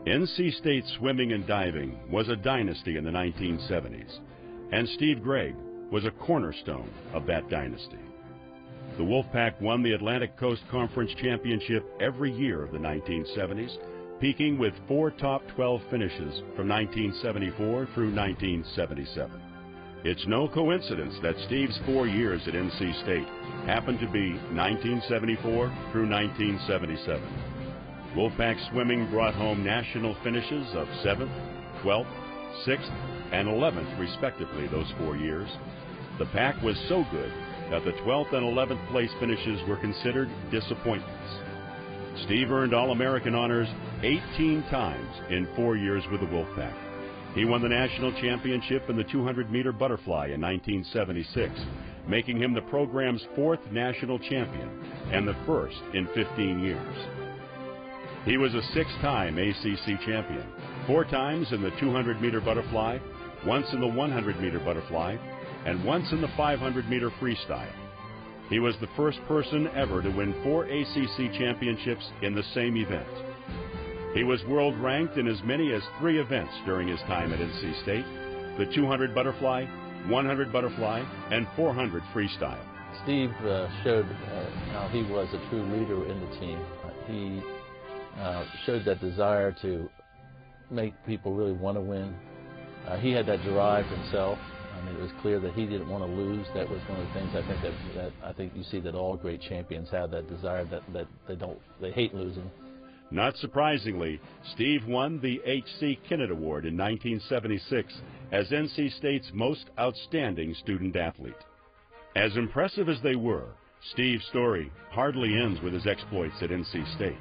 NC State swimming and diving was a dynasty in the 1970s, and Steve Gregg was a cornerstone of that dynasty. The Wolfpack won the Atlantic Coast Conference Championship every year of the 1970s, peaking with 4 top 12 finishes from 1974 through 1977. It's no coincidence that Steve's 4 years at NC State happened to be 1974 through 1977. Wolfpack swimming brought home national finishes of 7th, 12th, 6th, and 11th respectively those 4 years. The pack was so good that the 12th and 11th place finishes were considered disappointments. Steve earned All-American honors 18 times in 4 years with the Wolfpack. He won the national championship in the 200-meter butterfly in 1976, making him the program's 4th national champion and the first in 15 years. He was a 6-time ACC champion, 4 times in the 200-meter butterfly, once in the 100-meter butterfly, and once in the 500-meter freestyle. He was the first person ever to win 4 ACC championships in the same event. He was world ranked in as many as 3 events during his time at NC State: the 200 butterfly, 100 butterfly, and 400 freestyle. Steve showed how he was a true leader in the team. He showed that desire to make people really want to win. He had that drive himself. I mean, it was clear that he didn't want to lose. That was one of the things I think you see that all great champions have, that desire that they hate losing. Not surprisingly, Steve won the H.C. Kinnett Award in 1976 as NC State's most outstanding student athlete. As impressive as they were, Steve's story hardly ends with his exploits at NC State.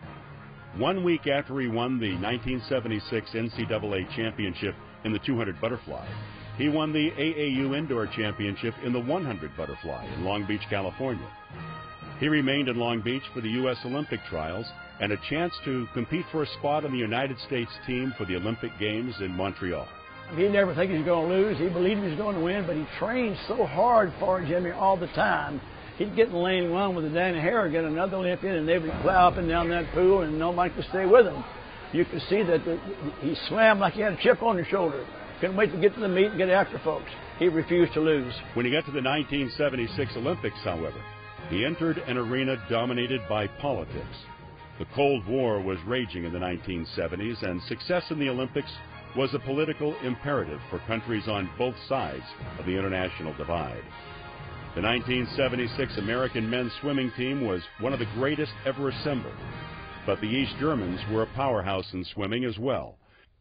1 week after he won the 1976 NCAA championship in the 200 butterfly, he won the AAU Indoor Championship in the 100 butterfly in Long Beach, California. He remained in Long Beach for the U.S. Olympic trials and a chance to compete for a spot on the United States team for the Olympic Games in Montreal. He never thought he was going to lose. He believed he was going to win, but he trained so hard for Jimmy all the time. He'd get in lane 1 with a Danny Harrigan, another Olympian, and they would plow up and down that pool, and nobody could stay with him. You could see that he swam like he had a chip on his shoulder. Couldn't wait to get to the meet and get after folks. He refused to lose. When he got to the 1976 Olympics, however, he entered an arena dominated by politics. The Cold War was raging in the 1970s, and success in the Olympics was a political imperative for countries on both sides of the international divide. The 1976 American men's swimming team was one of the greatest ever assembled, but the East Germans were a powerhouse in swimming as well.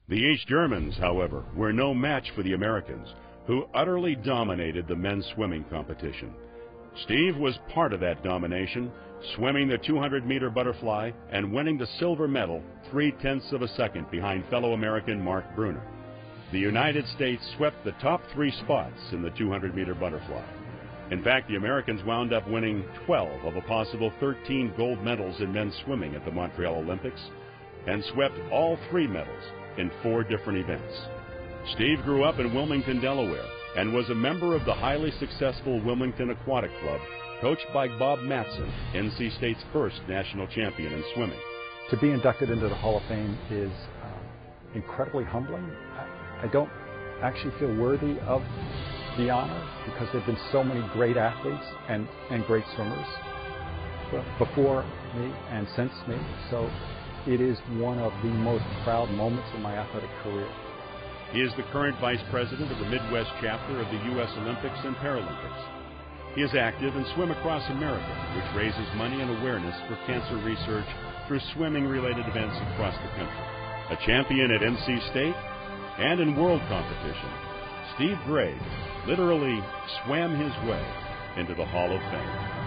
The East Germans, however, were no match for the Americans, who utterly dominated the men's swimming competition. Steve was part of that domination, swimming the 200-meter butterfly and winning the silver medal 0.3 of a second behind fellow American Mark Brunner. The United States swept the top 3 spots in the 200-meter butterfly. In fact, the Americans wound up winning 12 of a possible 13 gold medals in men's swimming at the Montreal Olympics and swept all 3 medals in 4 different events. Steve grew up in Wilmington, Delaware, and was a member of the highly successful Wilmington Aquatic Club, coached by Bob Matson, NC State's first national champion in swimming. To be inducted into the Hall of Fame is incredibly humbling. I don't actually feel worthy of the honor because there have been so many great athletes and great swimmers before me and since me. So it is one of the most proud moments in my athletic career. He is the current vice president of the Midwest chapter of the U.S. Olympics and Paralympics. He is active in Swim Across America, which raises money and awareness for cancer research through swimming-related events across the country. A champion at NC State and in world competition, Steve Gregg literally swam his way into the Hall of Fame.